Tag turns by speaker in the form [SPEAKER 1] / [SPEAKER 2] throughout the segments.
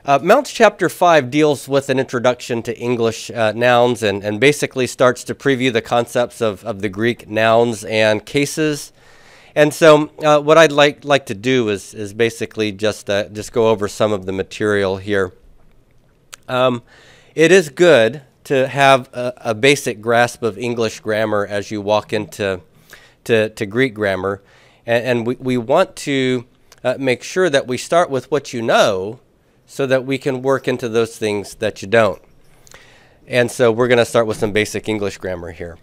[SPEAKER 1] Mounce chapter 5 deals with an introduction to English nouns and basically starts to preview the concepts of the Greek nouns and cases. And so what I'd like to do is basically just go over some of the material here. It is good to have a basic grasp of English grammar as you walk into Greek grammar. And we want to make sure that we start with what you know so that we can work into those things that you don't. And so we're going to start with some basic English grammar here.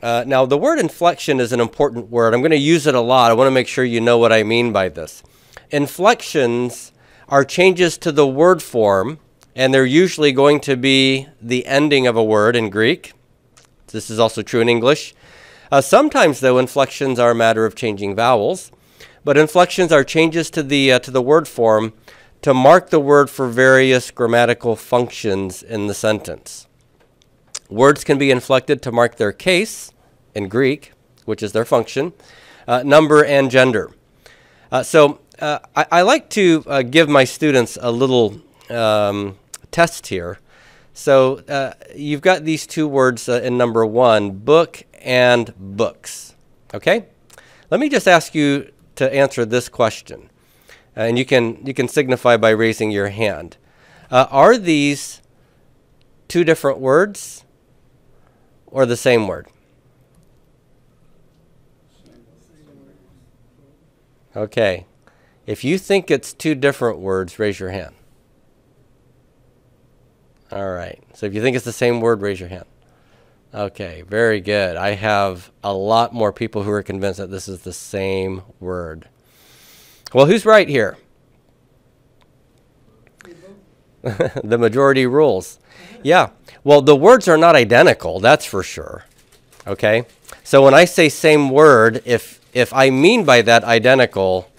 [SPEAKER 1] Now, the word inflection is an important word. I'm going to use it a lot. I want to make sure you know what I mean by this. Inflections are changes to the word form, and they're usually going to be the ending of a word in Greek. This is also true in English. Sometimes, though, inflections are a matter of changing vowels, but inflections are changes to the word form to mark the word for various grammatical functions in the sentence. Words can be inflected to mark their case in Greek, which is their function, number, and gender. I like to give my students a little test here. So you've got these two words in number 1, book and books. Okay? Let me just ask you to answer this question. And you can signify by raising your hand. Are these two different words or the same word? Okay. If you think it's two different words, raise your hand. All right. So if you think it's the same word, raise your hand. Okay, very good. I have a lot more people who are convinced that this is the same word. Well, who's right here? The majority rules. Yeah. Well, the words are not identical, that's for sure. Okay? So when I say same word, if I mean by that identical,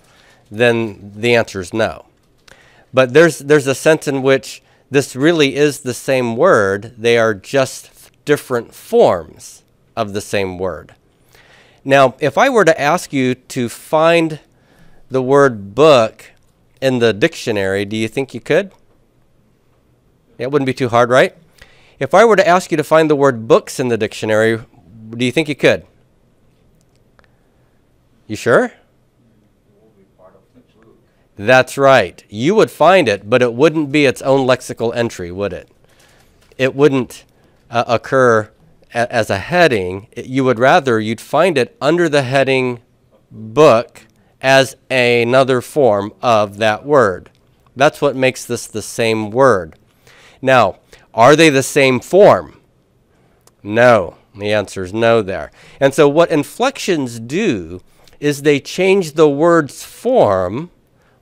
[SPEAKER 1] then the answer is no. But there's a sense in which this really is the same word. They are just different forms of the same word. Now, if I were to ask you to find the word book in the dictionary, do you think you could? It wouldn't be too hard, right? If I were to ask you to find the word books in the dictionary, do you think you could? You sure? That's right. You would find it, but it wouldn't be its own lexical entry, would it? It wouldn't occur as a heading. You'd find it under the heading book as another form of that word. That's what makes this the same word. Now, are they the same form? No. The answer is no there. And so what inflections do is they change the word's form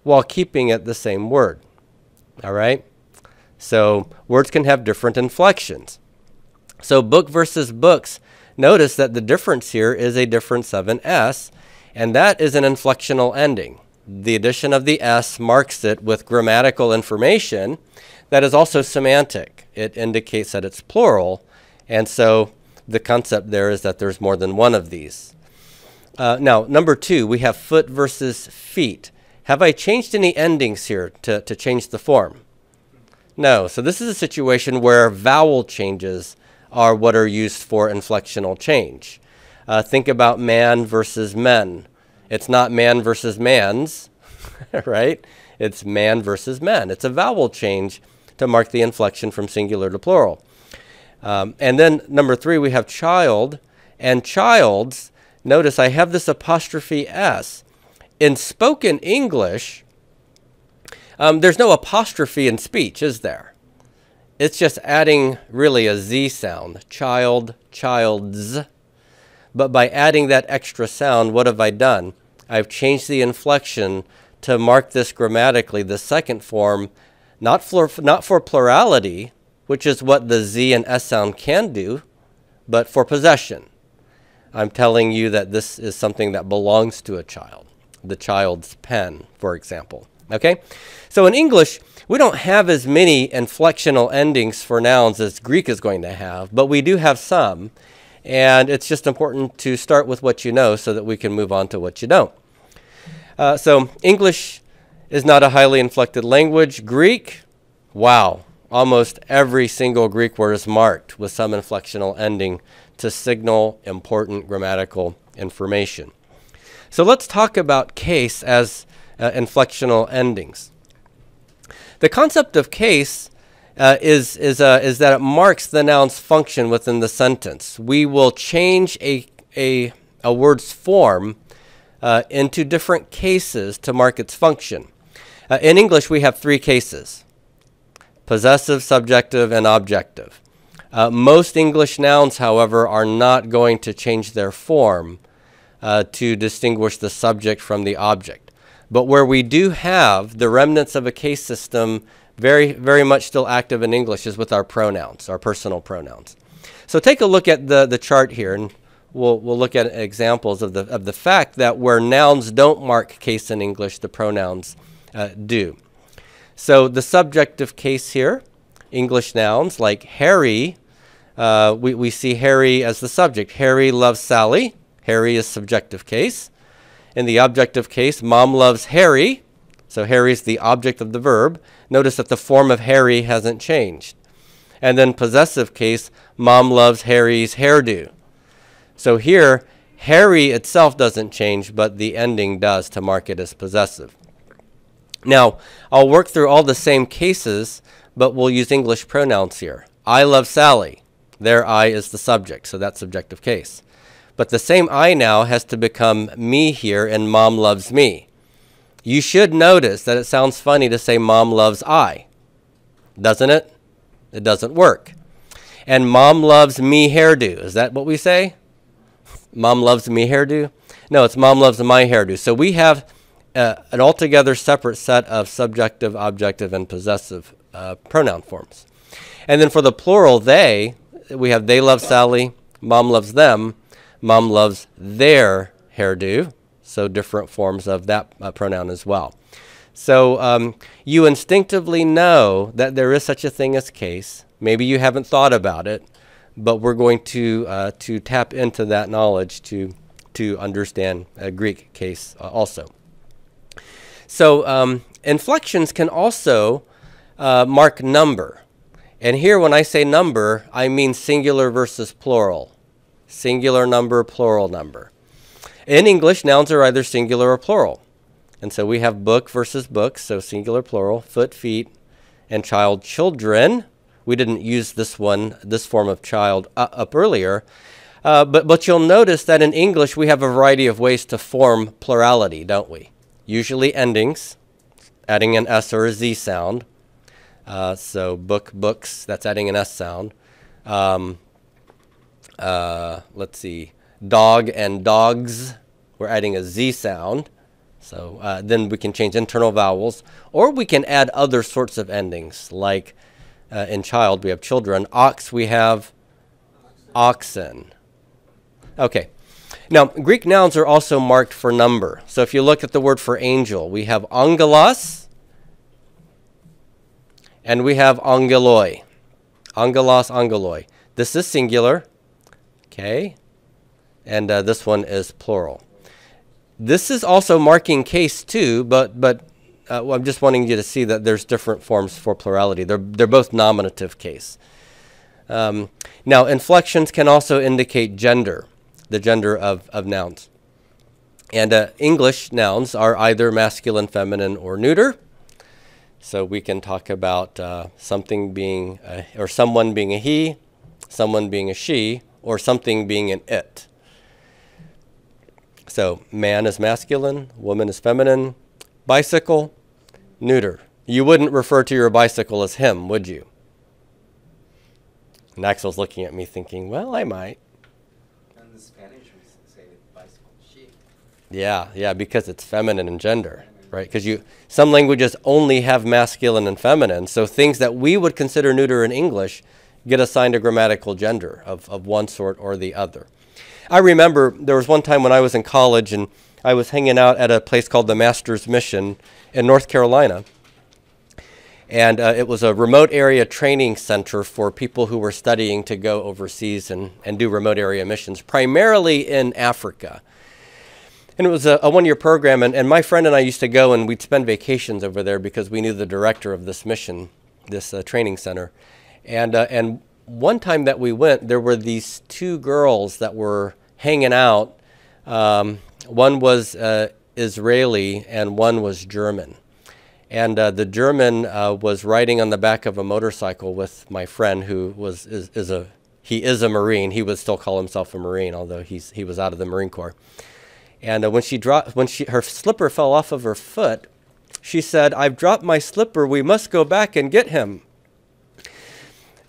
[SPEAKER 1] while keeping it the same word. All right? So words can have different inflections. So book versus books, notice that the difference here is a difference of an S, and that is an inflectional ending. The addition of the S marks it with grammatical information that is also semantic. It indicates that it's plural, and so the concept there is that there's more than one of these. Now, number 2, we have foot versus feet. Have I changed any endings here to change the form? No. So this is a situation where vowel changes are what are used for inflectional change. Think about man versus men. It's not man versus mans, right? It's man versus men. It's a vowel change to mark the inflection from singular to plural. And then number 3, we have child and childs. Notice I have this apostrophe S. In spoken English, there's no apostrophe in speech, is there? It's just adding really a Z sound. Child, childs. But by adding that extra sound, what have I done? I've changed the inflection to mark this grammatically, the second form, not for plurality, which is what the Z and S sound can do, but for possession. I'm telling you that this is something that belongs to a child. The child's pen, for example. Okay? So in English, we don't have as many inflectional endings for nouns as Greek is going to have, but we do have some. And it's just important to start with what you know so that we can move on to what you don't. So English is not a highly inflected language. Greek, Wow, almost every single Greek word is marked with some inflectional ending to signal important grammatical information. So let's talk about case as inflectional endings. The concept of case is that it marks the noun's function within the sentence. We will change a word's form into different cases to mark its function. In English, we have three cases: possessive, subjective, and objective. Most English nouns, however, are not going to change their form to distinguish the subject from the object. But where we do have the remnants of a case system very, very much still active in English is with our pronouns, our personal pronouns. So take a look at the chart here, and we'll look at examples of the fact that where nouns don't mark case in English, the pronouns do. So the subjective case here, English nouns like Harry, we see Harry as the subject. Harry loves Sally. Harry is subjective case. In the objective case, Mom loves Harry. So Harry's the object of the verb. Notice that the form of Harry hasn't changed. And then possessive case, Mom loves Harry's hairdo. So here, Harry itself doesn't change, but the ending does to mark it as possessive. Now, I'll work through all the same cases, but we'll use English pronouns here. I love Sally. Their I is the subject, so that's subjective case. But the same I now has to become me here, and Mom loves me. You should notice that it sounds funny to say Mom loves I, doesn't it? It doesn't work. And Mom loves me hairdo. Is that what we say? Mom loves me hairdo? No, it's Mom loves my hairdo. So we have an altogether separate set of subjective, objective, and possessive pronoun forms. And then for the plural, they, we have they love Sally, Mom loves them, Mom loves their hairdo. So different forms of that pronoun as well. So you instinctively know that there is such a thing as case. Maybe you haven't thought about it, but we're going to tap into that knowledge to understand Greek case also. So inflections can also mark number. And here when I say number, I mean singular versus plural. Singular number, plural number. In English, nouns are either singular or plural. And so we have book versus books, so singular, plural, foot, feet, and child, children. We didn't use this form of child up earlier. But you'll notice that in English, we have a variety of ways to form plurality, don't we? Usually endings, adding an S or a Z sound. So book, books, that's adding an S sound. Let's see. Dog and dogs, we're adding a Z sound. So then we can change internal vowels. Or we can add other sorts of endings, like in child we have children. Ox we have oxen. Okay. Now, Greek nouns are also marked for number. So if you look at the word for angel, we have angelos and we have angeloi. Angelos, angeloi. This is singular. Okay. And this one is plural. This is also marking case too, but I'm just wanting you to see that there's different forms for plurality. They're both nominative case. Now, inflections can also indicate gender, the gender of nouns. And English nouns are either masculine, feminine, or neuter. So we can talk about something being, or someone being a he, someone being a she, or something being an it. So man is masculine, woman is feminine, bicycle, neuter. You wouldn't refer to your bicycle as him, would you? And Axel's looking at me thinking, well, I might.
[SPEAKER 2] In the Spanish, we say bicycle, she.
[SPEAKER 1] Yeah, because it's feminine in gender, right? Because some languages only have masculine and feminine, so things that we would consider neuter in English get assigned a grammatical gender of one sort or the other. I remember there was one time when I was in college and I was hanging out at a place called the Master's Mission in North Carolina. And it was a remote area training center for people who were studying to go overseas and do remote area missions, primarily in Africa. And it was a one-year program, and my friend and I used to go and we'd spend vacations over there because we knew the director of this mission. this training center. And one time that we went, there were these two girls that were hanging out. One was Israeli and one was German. And the German was riding on the back of a motorcycle with my friend, who he is a Marine. He would still call himself a Marine, although he was out of the Marine Corps. And when her slipper fell off of her foot, she said, "I've dropped my slipper. We must go back and get him."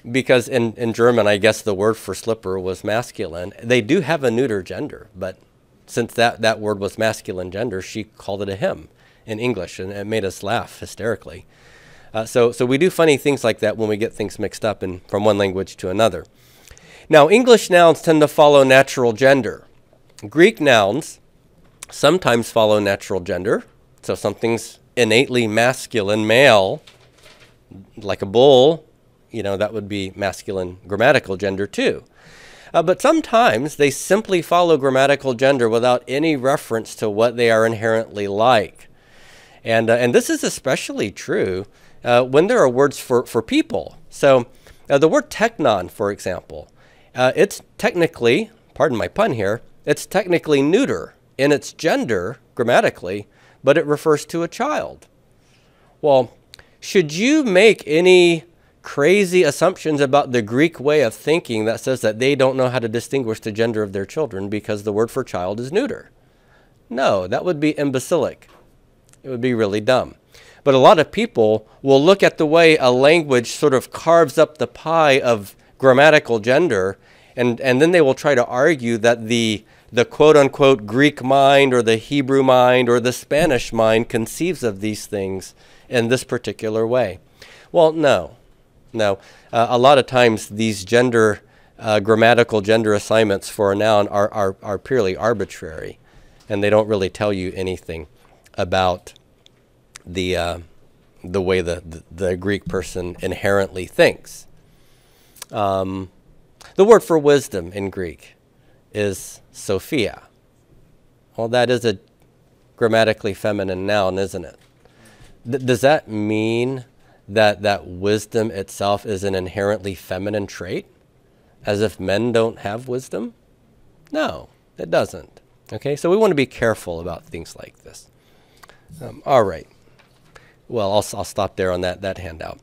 [SPEAKER 1] Because in German, I guess the word for slipper was masculine. They do have a neuter gender, but since that word was masculine gender, she called it a him in English, and it made us laugh hysterically. So we do funny things like that when we get things mixed up from one language to another. Now, English nouns tend to follow natural gender. Greek nouns sometimes follow natural gender. So something's innately masculine, male, like a bull, that would be masculine grammatical gender too. But sometimes they simply follow grammatical gender without any reference to what they are inherently like. And this is especially true when there are words for people. So the word teknon, for example, it's technically, pardon my pun here, it's technically neuter in its gender grammatically, but it refers to a child. Well, should you make any crazy assumptions about the Greek way of thinking that says that they don't know how to distinguish the gender of their children because the word for child is neuter? No, that would be imbecilic. It would be really dumb. But a lot of people will look at the way a language sort of carves up the pie of grammatical gender, and then they will try to argue that the quote-unquote Greek mind or the Hebrew mind or the Spanish mind conceives of these things in this particular way. Well, no. A lot of times these grammatical gender assignments for a noun are purely arbitrary, and they don't really tell you anything about the way the Greek person inherently thinks. The word for wisdom in Greek is Sophia. Well, that is a grammatically feminine noun, isn't it? Does that mean that wisdom itself is an inherently feminine trait? As if men don't have wisdom? No, it doesn't. Okay, so we want to be careful about things like this. All right. Well, I'll stop there on that handout.